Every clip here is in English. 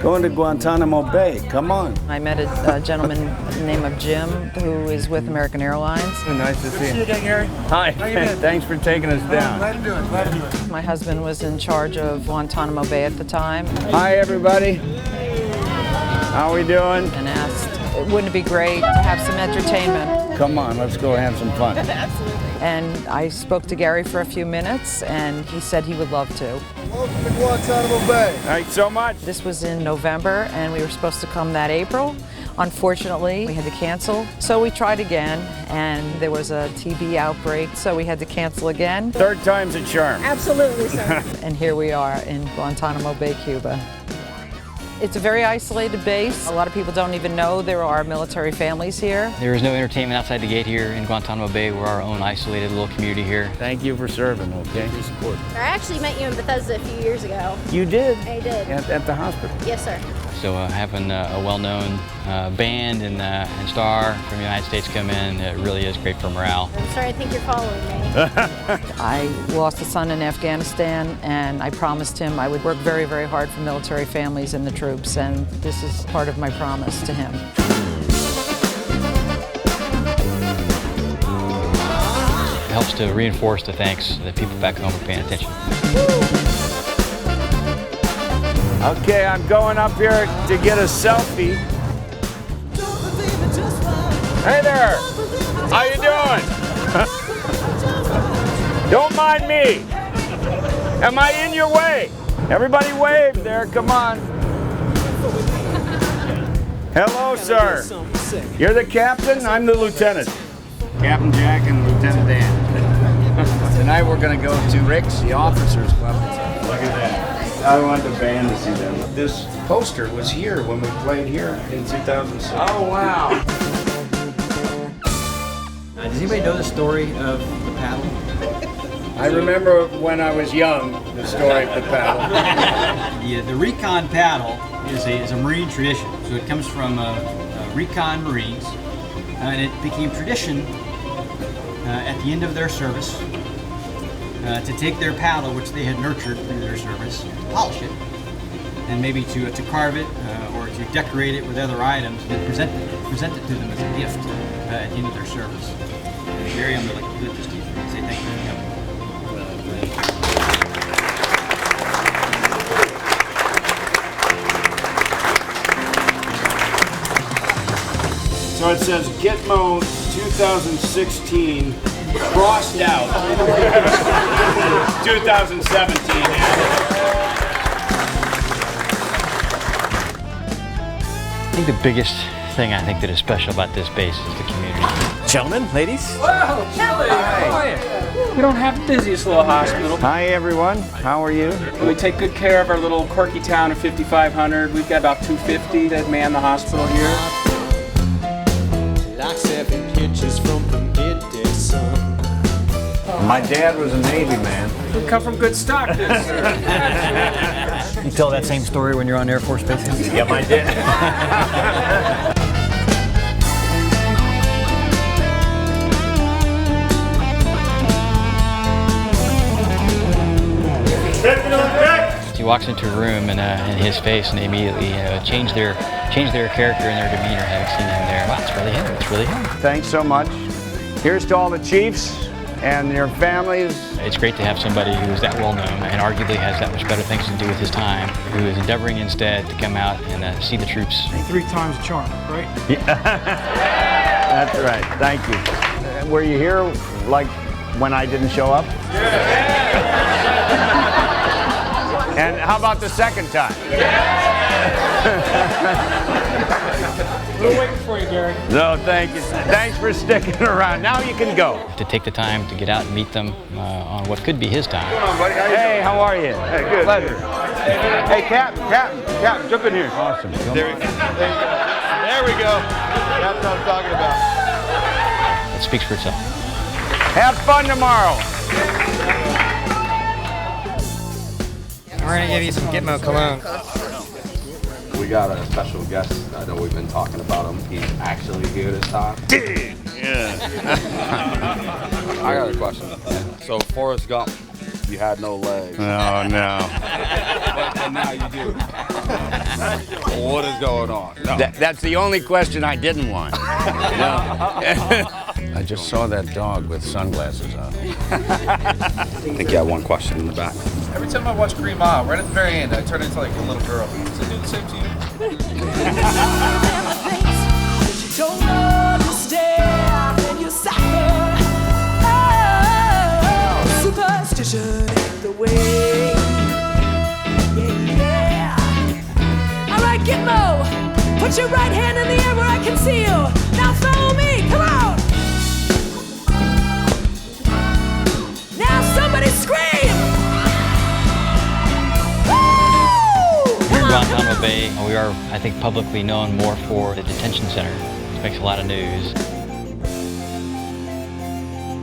Going to Guantanamo Bay, come on. I met a gentleman named Jim who is with American Airlines. Nice to see you. See you again, Gary. Hi, thanks for taking us down. Glad to do it, glad to do it. My husband was in charge of Guantanamo Bay at the time Hi, everybody. How we doing? and asked, wouldn't it be great to have some entertainment? Come on, let's go have some fun. And I spoke to Gary for a few minutes and he said he would love to. Welcome to Guantanamo Bay. Thanks so much. This was in November and we were supposed to come that April. Unfortunately, we had to cancel. So we tried again and there was a TB outbreak, so we had to cancel again. Third time's a charm. Absolutely, sir. And here we are in Guantanamo Bay, Cuba. It's a very isolated base. A lot of people don't even know there are military families here. There is no entertainment outside the gate here in Guantanamo Bay. We're our own isolated little community here. Thank you for serving, okay? Your support. I actually met you in Bethesda a few years ago. You did? I did. At the hospital? Yes, sir. So having a well-known band and star from the United States come in, it really is great for morale. I'm sorry, I think you're following me. I lost a son in Afghanistan and I promised him I would work very, very hard for military families and the troops, and this is part of my promise to him. It helps to reinforce the thanks that people back home are paying attention. Okay, I'm going up here to get a selfie. Hey there! How you doing? Don't mind me. Am I in your way? Everybody wave there, come on. Hello, sir. You're the captain? I'm the lieutenant. Captain Jack and Lieutenant Dan. Tonight we're going to go to Rick's, the officers club. Look at that. I want the band to see them. This poster was here when we played here in 2006. Oh, wow. Does anybody know the story of the paddle? I remember when I was young, the story of the paddle. The recon paddle is a Marine tradition. So it comes from recon Marines, and it became tradition at the end of their service to take their paddle, which they had nurtured through their service, polish it, and maybe to carve it or to decorate it with other items, and then present it to them as a gift at the end of their service. Gary, I'm going to just say thank you for coming. So it says Gitmo 2016 crossed out 2017. I think the biggest thing I think that is special about this base is the community. Gentlemen, ladies. Wow, Chili, how are you? We don't have the busiest little hospital. Hi everyone, how are you? We take good care of our little quirky town of 5,500. We've got about 250 that man the hospital here. Like 7 pitches from the midday sun. My dad was a Navy man. We come from good stock, good sir. You tell that same story when you're on Air Force bases? Yeah, my dad. He walks into a room and his face, and they immediately change their character and their demeanor having seen him there. Wow, it's really him. It's really him. Thanks so much. Here's to all the chiefs and their families. It's great to have somebody who's that well known and arguably has that much better things to do with his time, who is endeavoring instead to come out and see the troops. 3 times a charm, right? That's right. Thank you. Were you here like when I didn't show up? And how about the second time? We're waiting for you, Gary. No, thank you. Thanks for sticking around. Now you can go. To take the time to get out and meet them on what could be his time. Hey, how are you? Hey, good. Pleasure. Hey, Captain, jump in here. Awesome. There we go. That's what I'm talking about. It speaks for itself. Have fun tomorrow. We're gonna give you some Gitmo cologne. We got a special guest. I know we've been talking about him. He's actually here this time. Yeah. I got a question. So Forrest Gump, you had no legs. Oh, no. And now you do. What is going on? No. That's the only question I didn't want. I just saw that dog with sunglasses on. I think you have one question in the back. Every time I watch Green Mile, right at the very end, I turn into like a little girl. Does it do the same to you? Superstition is the way. Yeah. All right, Gitmo, put your right hand in the air where I can see you. Now follow me, come on. Now somebody scream. Here in Guantanamo Bay, we are, I think, publicly known more for the detention center, which makes a lot of news.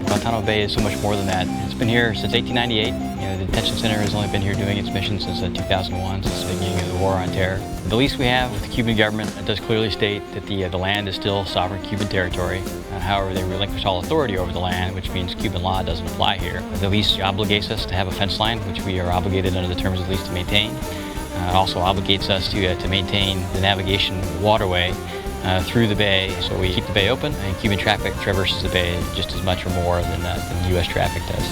Guantanamo Bay is so much more than that. It's been here since 1898. The detention center has only been here doing its mission since 2001, since the beginning of the War on Terror. The lease we have with the Cuban government does clearly state that the land is still sovereign Cuban territory. However, they relinquish all authority over the land, which means Cuban law doesn't apply here. The lease obligates us to have a fence line, which we are obligated under the terms of the lease to maintain. It also obligates us to maintain the navigation waterway through the bay, so we keep the bay open, and Cuban traffic traverses the bay just as much or more than U.S. traffic does.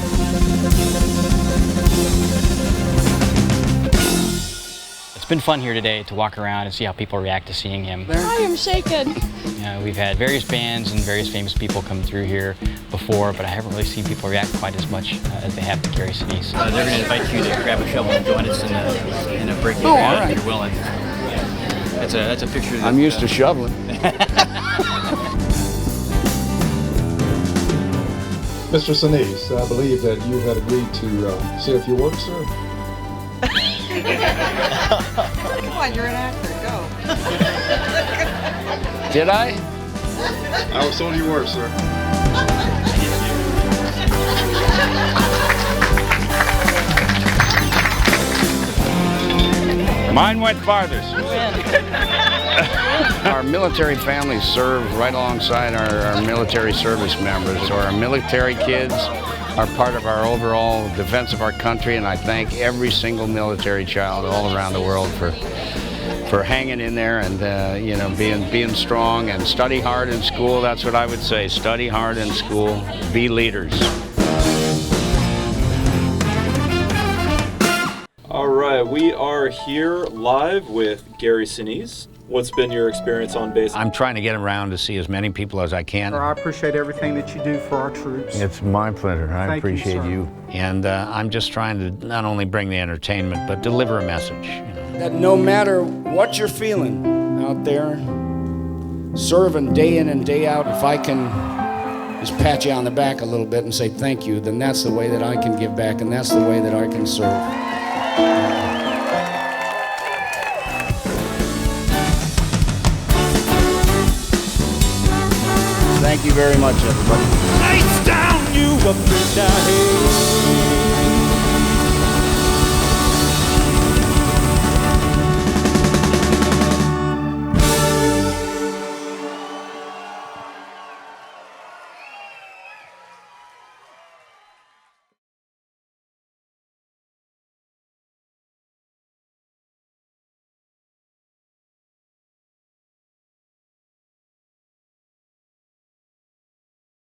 It's been fun here today to walk around and see how people react to seeing him. I am shaken. We've had various bands and various famous people come through here before, but I haven't really seen people react quite as much as they have to Gary Sinise. They're going to invite you to grab a shovel and join us in a breaking ground if you're willing. That's a picture. I'm used to shoveling. Mr. Sinise, I believe that you had agreed to say a few words, sir. Come on, you're an actor, go. Did I? I was told you were, sir. Mine went farthest. Our military families serve right alongside our military service members. So our military kids are part of our overall defense of our country, and I thank every single military child all around the world for hanging in there and being strong and study hard in school. That's what I would say. Study hard in school. Be leaders. All right, we are here live with Gary Sinise. What's been your experience on base? I'm trying to get around to see as many people as I can. I appreciate everything that you do for our troops. It's my pleasure. I appreciate you. And I'm just trying to not only bring the entertainment, but deliver a message. That no matter what you're feeling out there, serving day in and day out, if I can just pat you on the back a little bit and say thank you, then that's the way that I can give back, and that's the way that I can serve. Thank you very much, everybody. Lights down, you up and down.